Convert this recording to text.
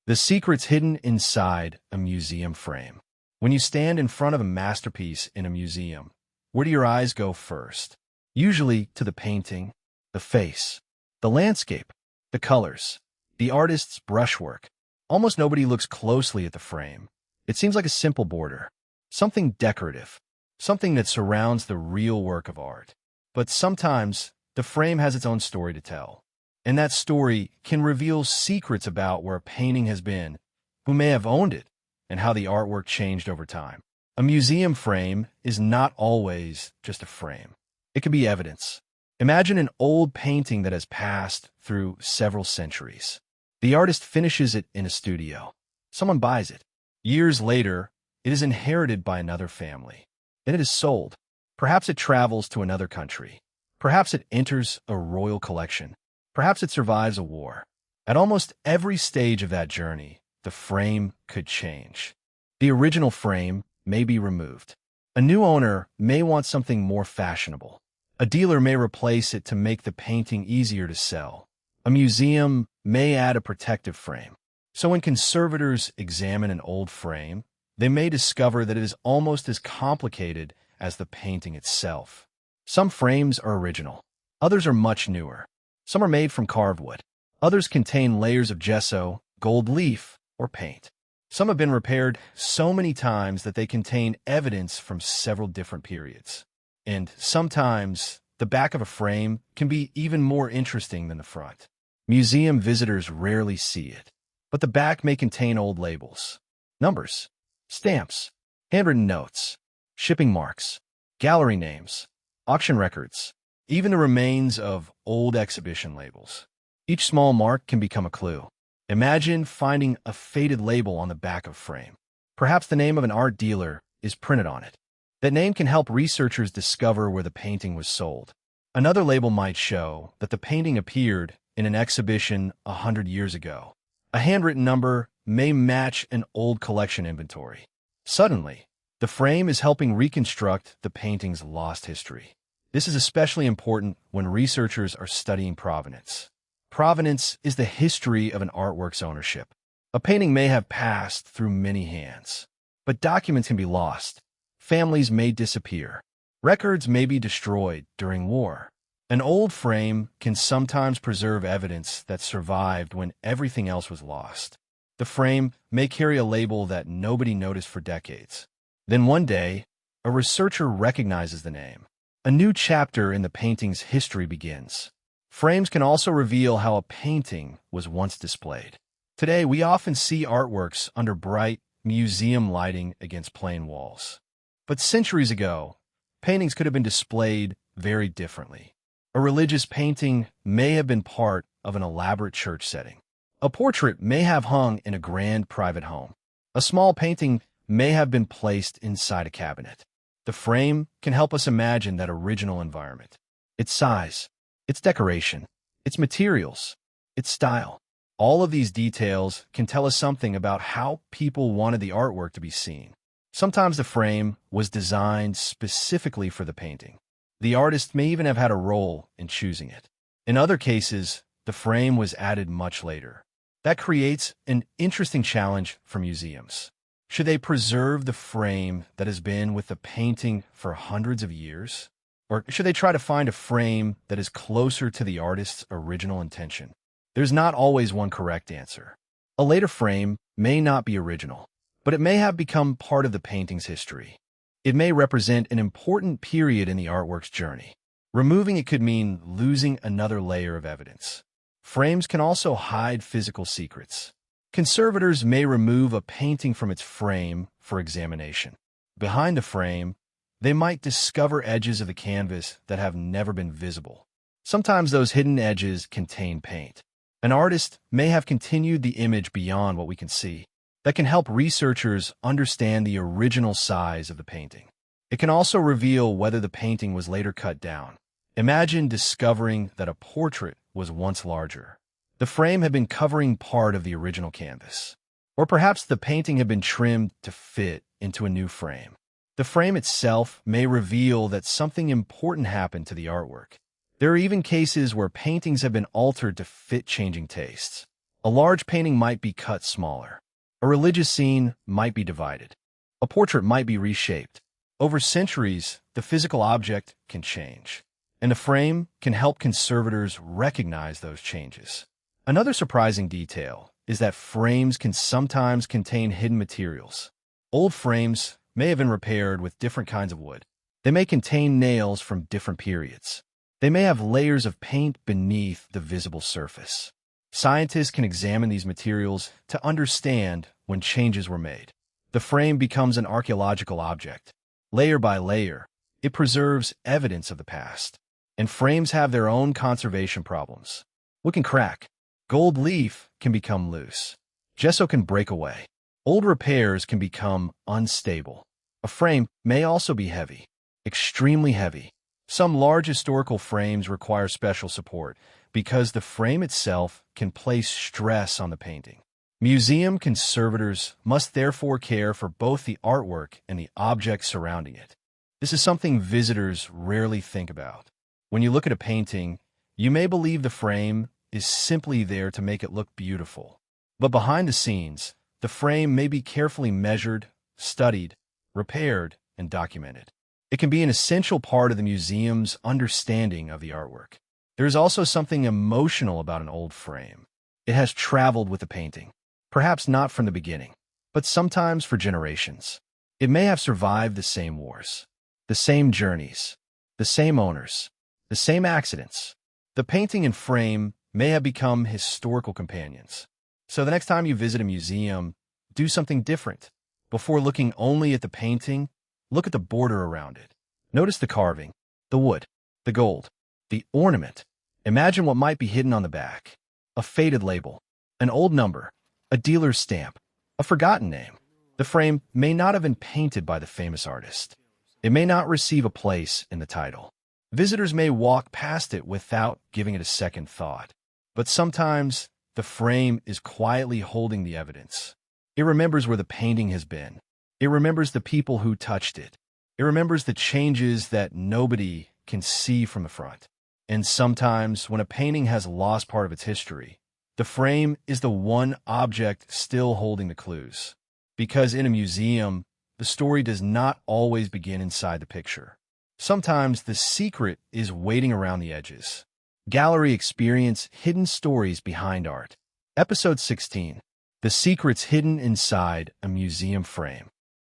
The secrets hidden inside a museum frame. When you stand in front of a masterpiece in a museum, where do your eyes go first? Usually to the painting, the face, the landscape, the colors, the artist's brushwork. Almost nobody looks closely at the frame. It seems like a simple border, something decorative, something that surrounds the real work of art. But sometimes the frame has its own story to tell, and that story can reveal secrets about where a painting has been, who may have owned it, and how the artwork changed over time. A museum frame is not always just a frame. It can be evidence. Imagine an old painting that has passed through several centuries. The artist finishes it in a studio. Someone buys it. Years later, it is inherited by another family. Then it is sold. Perhaps it travels to another country. Perhaps it enters a royal collection. Perhaps it survives a war. At almost every stage of that journey, the frame could change. The original frame may be removed. A new owner may want something more fashionable. A dealer may replace it to make the painting easier to sell. A museum may add a protective frame. So when conservators examine an old frame, they may discover that it is almost as complicated as the painting itself. Some frames are original. Others are much newer. Some are made from carved wood. Others contain layers of gesso, gold leaf, or paint. Some have been repaired so many times that they contain evidence from several different periods. And sometimes, the back of a frame can be even more interesting than the front. Museum visitors rarely see it, but the back may contain old labels, numbers, stamps, handwritten notes, shipping marks, gallery names, auction records, even the remains of old exhibition labels. Each small mark can become a clue. Imagine finding a faded label on the back of a frame. Perhaps the name of an art dealer is printed on it. That name can help researchers discover where the painting was sold. Another label might show that the painting appeared in an exhibition 100 years ago. A handwritten number may match an old collection inventory. Suddenly, the frame is helping reconstruct the painting's lost history. This is especially important when researchers are studying provenance. Provenance is the history of an artwork's ownership. A painting may have passed through many hands, but documents can be lost. Families may disappear. Records may be destroyed during war. An old frame can sometimes preserve evidence that survived when everything else was lost. The frame may carry a label that nobody noticed for decades. Then one day, a researcher recognizes the name. A new chapter in the painting's history begins. Frames can also reveal how a painting was once displayed. Today, we often see artworks under bright museum lighting against plain walls. But centuries ago, paintings could have been displayed very differently. A religious painting may have been part of an elaborate church setting. A portrait may have hung in a grand private home. A small painting may have been placed inside a cabinet. The frame can help us imagine that original environment. Its size, its decoration, its materials, its style. All of these details can tell us something about how people wanted the artwork to be seen. Sometimes the frame was designed specifically for the painting. The artist may even have had a role in choosing it. In other cases, the frame was added much later. That creates an interesting challenge for museums. Should they preserve the frame that has been with the painting for hundreds of years? Or should they try to find a frame that is closer to the artist's original intention? There's not always one correct answer. A later frame may not be original, but it may have become part of the painting's history. It may represent an important period in the artwork's journey. Removing it could mean losing another layer of evidence. Frames can also hide physical secrets. Conservators may remove a painting from its frame for examination. Behind the frame, they might discover edges of the canvas that have never been visible. Sometimes those hidden edges contain paint. An artist may have continued the image beyond what we can see. That can help researchers understand the original size of the painting. It can also reveal whether the painting was later cut down. Imagine discovering that a portrait was once larger. The frame had been covering part of the original canvas. Or perhaps the painting had been trimmed to fit into a new frame. The frame itself may reveal that something important happened to the artwork. There are even cases where paintings have been altered to fit changing tastes. A large painting might be cut smaller. A religious scene might be divided. A portrait might be reshaped. Over centuries, the physical object can change, and the frame can help conservators recognize those changes. Another surprising detail is that frames can sometimes contain hidden materials. Old frames may have been repaired with different kinds of wood. They may contain nails from different periods. They may have layers of paint beneath the visible surface. Scientists can examine these materials to understand when changes were made. The frame becomes an archaeological object. Layer by layer, it preserves evidence of the past. And frames have their own conservation problems. Wood can crack. Gold leaf can become loose. Gesso can break away. Old repairs can become unstable. A frame may also be heavy, extremely heavy. Some large historical frames require special support because the frame itself can place stress on the painting. Museum conservators must therefore care for both the artwork and the objects surrounding it. This is something visitors rarely think about. When you look at a painting, you may believe the frame is simply there to make it look beautiful. But behind the scenes, the frame may be carefully measured, studied, repaired, and documented. It can be an essential part of the museum's understanding of the artwork. There is also something emotional about an old frame. It has traveled with the painting, perhaps not from the beginning, but sometimes for generations. It may have survived the same wars, the same journeys, the same owners, the same accidents. The painting and frame may have become historical companions. So the next time you visit a museum, do something different. Before looking only at the painting, look at the border around it. Notice the carving, the wood, the gold, the ornament. Imagine what might be hidden on the back. A faded label, an old number, a dealer's stamp, a forgotten name. The frame may not have been painted by the famous artist. It may not receive a place in the title. Visitors may walk past it without giving it a second thought. But sometimes, the frame is quietly holding the evidence. It remembers where the painting has been. It remembers the people who touched it. It remembers the changes that nobody can see from the front. And sometimes, when a painting has lost part of its history, the frame is the one object still holding the clues. Because in a museum, the story does not always begin inside the picture. Sometimes the secret is waiting around the edges. Gallery Experience Hidden Stories Behind Art. Episode 16. The Secrets Hidden Inside a Museum Frame.